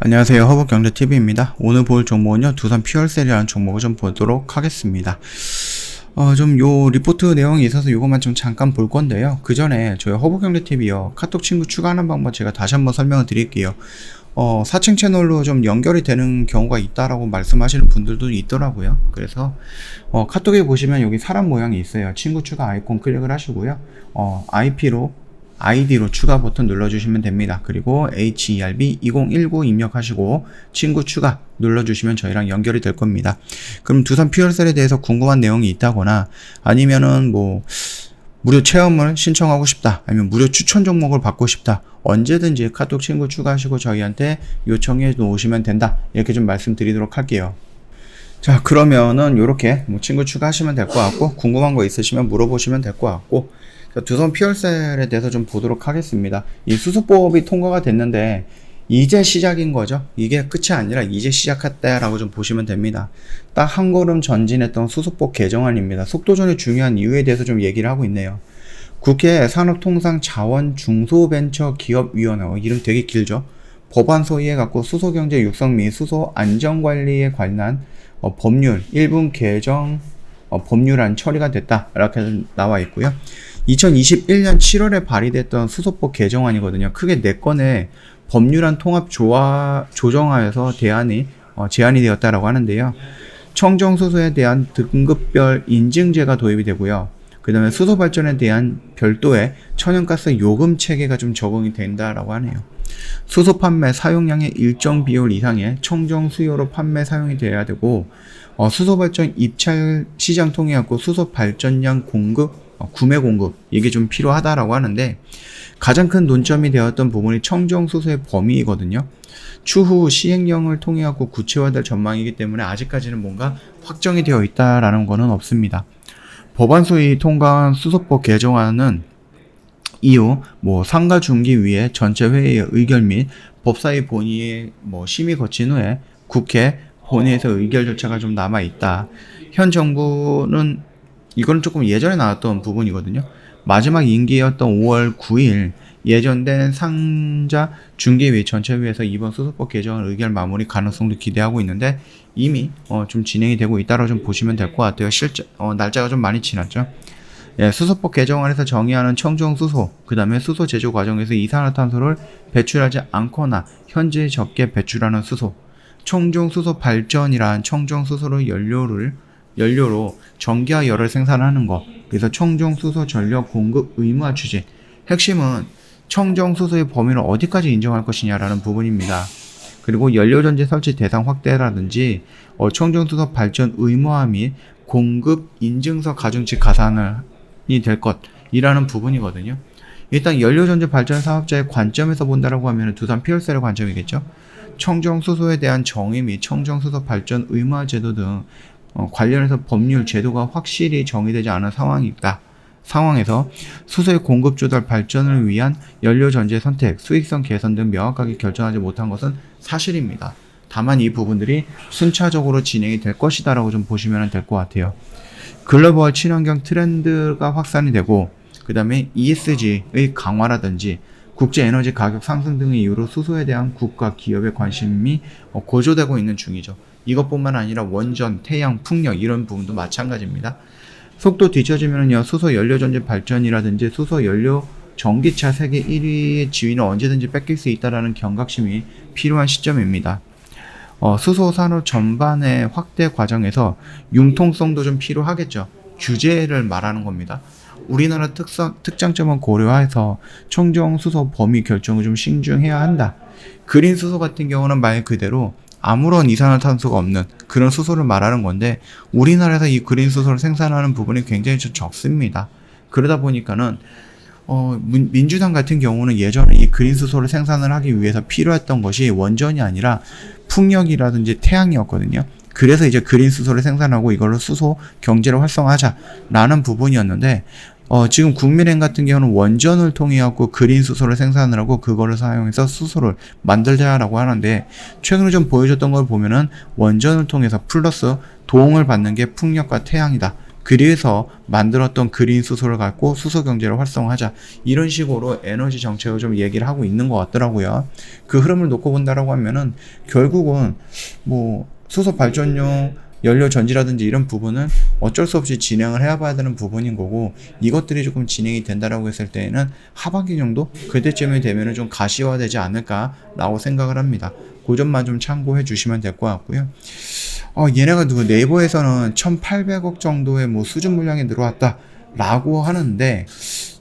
안녕하세요. 허브경제TV입니다. 오늘 볼 종목은요, 두산 퓨얼셀이라는 종목을 좀 보도록 하겠습니다. 좀 요 리포트 내용이 있어서 요것만 좀 잠깐 볼 건데요. 그 전에 저희 허브경제TV요, 카톡 친구 추가하는 방법 제가 다시 한번 설명을 드릴게요. 4층 채널로 좀 연결이 되는 경우가 있다라고 말씀하시는 분들도 있더라고요. 그래서, 카톡에 보시면 여기 사람 모양이 있어요. 친구 추가 아이콘 클릭을 하시고요. 아이디로 추가 버튼 눌러주시면 됩니다. 그리고 HERB2019 입력하시고 친구 추가 눌러주시면 저희랑 연결이 될 겁니다. 그럼 두산 퓨얼셀에 대해서 궁금한 내용이 있다거나 아니면은 무료 체험을 신청하고 싶다, 아니면 무료 추천 종목을 받고 싶다, 언제든지 카톡 친구 추가하시고 저희한테 요청해 놓으시면 된다, 이렇게 좀 말씀드리도록 할게요. 자, 그러면은 요렇게 친구 추가하시면 될 것 같고, 궁금한 거 있으시면 물어보시면 될 것 같고, 두산 퓨얼셀에 대해서 좀 보도록 하겠습니다. 이 수소법이 통과가 됐는데 이제 시작인 거죠. 이게 끝이 아니라 이제 시작했다라고 좀 보시면 됩니다. 딱 한 걸음 전진했던 수소법 개정안입니다. 속도전이 중요한 이유에 대해서 좀 얘기를 하고 있네요. 국회 산업통상자원중소벤처기업위원회, 이름 되게 길죠. 법안 소위에 갖고 수소경제 육성 및 수소 안전관리에 관한 법률 일부 개정 법률안 처리가 됐다, 이렇게 나와 있고요. 2021년 7월에 발의됐던 수소법 개정안이거든요. 크게 4건의 법률안 통합 조정하여서 제안이 되었다라고 하는데요. 청정수소에 대한 등급별 인증제가 도입이 되고요. 그 다음에 수소 발전에 대한 별도의 천연가스 요금 체계가 좀 적용이 된다라고 하네요. 수소 판매 사용량의 일정 비율 이상의 청정 수요로 판매 사용이 돼야 되고, 수소 발전 입찰 시장 통해 갖고 수소 발전량 구매 공급, 이게 좀 필요하다라고 하는데, 가장 큰 논점이 되었던 부분이 청정수소의 범위이거든요. 추후 시행령을 통해 갖고 구체화될 전망이기 때문에 아직까지는 뭔가 확정이 되어 있다라는 거는 없습니다. 법안 소위 통과한 수소법 개정안은 이후 상가중기위의 전체 회의의 의결 및 법사위 본회의 심의 거친 후에 국회 본회의에서 의결 절차가 좀 남아 있다. 현 정부는 이건 조금 예전에 나왔던 부분이거든요. 마지막 임기였던 5월 9일 예정된 상자 중기위 전체회의에서 이번 수소법 개정안 의결 마무리 가능성도 기대하고 있는데, 이미 좀 진행이 되고 있다고 좀 보시면 될 것 같아요. 날짜가 좀 많이 지났죠. 예, 수소법 개정안에서 정의하는 청정수소, 그 다음에 수소 제조 과정에서 이산화탄소를 배출하지 않거나 현재 적게 배출하는 수소, 청정수소 발전이란 청정수소를 연료로 전기와 열을 생산하는 것, 그래서 청정수소 전력 공급 의무화 추진. 핵심은 청정수소의 범위를 어디까지 인정할 것이냐라는 부분입니다. 그리고 연료전지 설치 대상 확대라든지 청정수소 발전 의무화 및 공급 인증서 가중치 가산이 될 것이라는 부분이거든요. 일단 연료전지 발전 사업자의 관점에서 본다라고 하면 두산 퓨얼셀의 관점이겠죠. 청정수소에 대한 정의 및 청정수소 발전 의무화 제도 등 관련해서 법률 제도가 확실히 정의되지 않은 상황에서 수소의 공급 조달 발전을 위한 연료 전지의 선택, 수익성 개선 등 명확하게 결정하지 못한 것은 사실입니다. 다만 이 부분들이 순차적으로 진행이 될 것이다라고 좀 보시면 될 것 같아요. 글로벌 친환경 트렌드가 확산이 되고, 그 다음에 ESG의 강화라든지 국제 에너지 가격 상승 등의 이유로 수소에 대한 국가 기업의 관심이 고조되고 있는 중이죠. 이것뿐만 아니라 원전, 태양, 풍력 이런 부분도 마찬가지입니다. 속도 뒤처지면요, 수소 연료전지 발전이라든지 수소 연료 전기차 세계 1위의 지위는 언제든지 뺏길 수 있다라는 경각심이 필요한 시점입니다. 수소 산업 전반의 확대 과정에서 융통성도 좀 필요하겠죠. 규제를 말하는 겁니다. 우리나라 특장점은 고려해서 청정수소 범위 결정을 좀 신중해야 한다. 그린 수소 같은 경우는 말 그대로 아무런 이산화탄소가 없는 그런 수소를 말하는 건데, 우리나라에서 이 그린 수소를 생산하는 부분이 굉장히 좀 적습니다. 그러다 보니까는 민주당 같은 경우는 예전에 이 그린 수소를 생산을 하기 위해서 필요했던 것이 원전이 아니라 풍력이라든지 태양이었거든요. 그래서 이제 그린 수소를 생산하고 이걸로 수소 경제를 활성화하자라는 부분이었는데, 지금 국민은행 같은 경우는 원전을 통해 갖고 그린 수소를 생산을 하고 그거를 사용해서 수소를 만들자라고 하는데, 최근에 좀 보여줬던 걸 보면은 원전을 통해서 플러스 도움을 받는 게 풍력과 태양이다. 그래서 만들었던 그린 수소를 갖고 수소 경제를 활성화하자. 이런 식으로 에너지 정책을 좀 얘기를 하고 있는 것 같더라고요. 그 흐름을 놓고 본다라고 하면은 결국은 뭐 수소 발전용 연료 전지라든지 이런 부분은 어쩔 수 없이 진행을 해야 봐야 되는 부분인 거고, 이것들이 조금 진행이 된다라고 했을 때에는 하반기 정도 그때쯤이 되면은 좀 가시화되지 않을까라고 생각을 합니다. 그 점만 좀 참고해 주시면 될 것 같고요. 얘네가 네이버에서는 1,800억 정도의 뭐 수준 물량이 늘어왔다라고 하는데,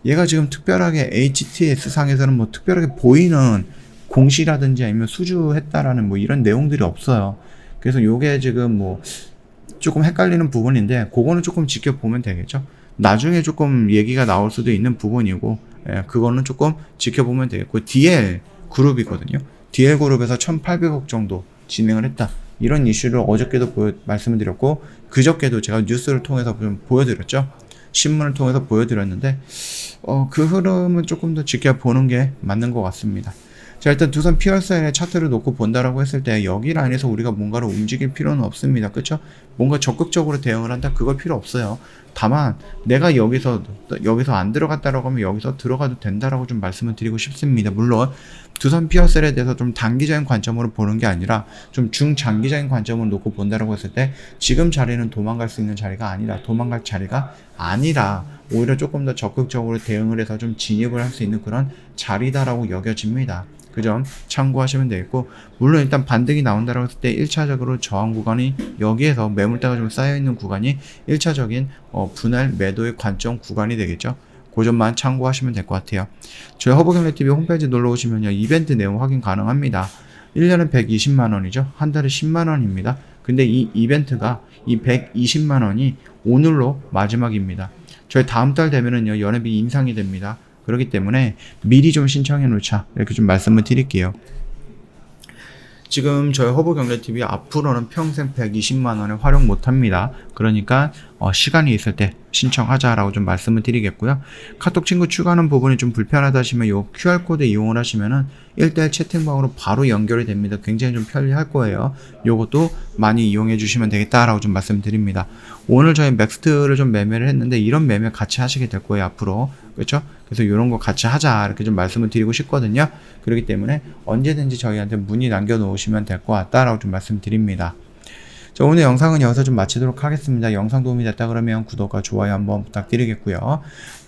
얘가 지금 특별하게 HTS 상에서는 뭐 특별하게 보이는 공시라든지 아니면 수주했다라는 뭐 이런 내용들이 없어요. 그래서 요게 지금 뭐 조금 헷갈리는 부분인데, 그거는 조금 지켜보면 되겠죠. 나중에 조금 얘기가 나올 수도 있는 부분이고, 그거는 조금 지켜보면 되겠고, DL 그룹이거든요. DL 그룹에서 1,800억 정도 진행을 했다. 이런 이슈를 어저께도 말씀을 드렸고, 그저께도 제가 뉴스를 통해서 좀 보여드렸죠. 신문을 통해서 보여드렸는데, 그 흐름은 조금 더 지켜보는 게 맞는 것 같습니다. 자, 일단 두산 피어사인의 차트를 놓고 본다라고 했을 때 여기 라인에서 우리가 뭔가를 움직일 필요는 없습니다. 그쵸? 뭔가 적극적으로 대응을 한다? 그걸 필요 없어요. 다만 내가 여기서 안 들어갔다라고 하면 여기서 들어가도 된다라고 좀 말씀을 드리고 싶습니다. 물론 두산 피어셀에 대해서 좀 단기적인 관점으로 보는 게 아니라 좀 중장기적인 관점을 놓고 본다라고 했을 때 지금 자리는 도망갈 수 있는 자리가 아니라, 도망갈 자리가 아니라 오히려 조금 더 적극적으로 대응을 해서 좀 진입을 할 수 있는 그런 자리다라고 여겨집니다. 그 점 참고하시면 되겠고, 물론 일단 반등이 나온다라고 했을 때 1차적으로 저항 구간이 여기에서 매물대가 좀 쌓여있는 구간이 1차적인 분할 매도의 관점 구간이 되겠죠. 그 점만 참고하시면 될 것 같아요. 저희 허브경제TV 홈페이지 놀러 오시면요, 이벤트 내용 확인 가능합니다. 1년은 120만원이죠. 한 달에 10만원입니다. 근데 이 이벤트가 이 120만원이 오늘로 마지막입니다. 저희 다음 달 되면은요, 연회비 인상이 됩니다. 그렇기 때문에 미리 좀 신청해 놓자, 이렇게 좀 말씀을 드릴게요. 지금 저희 허브경제TV 앞으로는 평생 120만원에 활용 못합니다. 그러니까 시간이 있을 때 신청하자라고 좀 말씀을 드리겠고요. 카톡 친구 추가하는 부분이 좀 불편하다 하시면 요 QR코드 이용을 하시면은 1대1 채팅방으로 바로 연결이 됩니다. 굉장히 좀 편리할 거예요. 요것도 많이 이용해 주시면 되겠다라고 좀 말씀드립니다. 오늘 저희 맥스트를 좀 매매를 했는데 이런 매매 같이 하시게 될 거예요, 앞으로. 그렇죠? 그래서 이런 거 같이 하자, 이렇게 좀 말씀을 드리고 싶거든요. 그렇기 때문에 언제든지 저희한테 문의 남겨놓으시면 될 것 같다라고 좀 말씀드립니다. 자, 오늘 영상은 여기서 좀 마치도록 하겠습니다. 영상 도움이 됐다 그러면 구독과 좋아요 한번 부탁드리겠고요.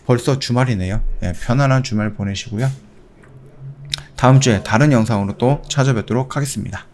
벌써 주말이네요. 편안한 주말 보내시고요. 다음 주에 다른 영상으로 또 찾아뵙도록 하겠습니다.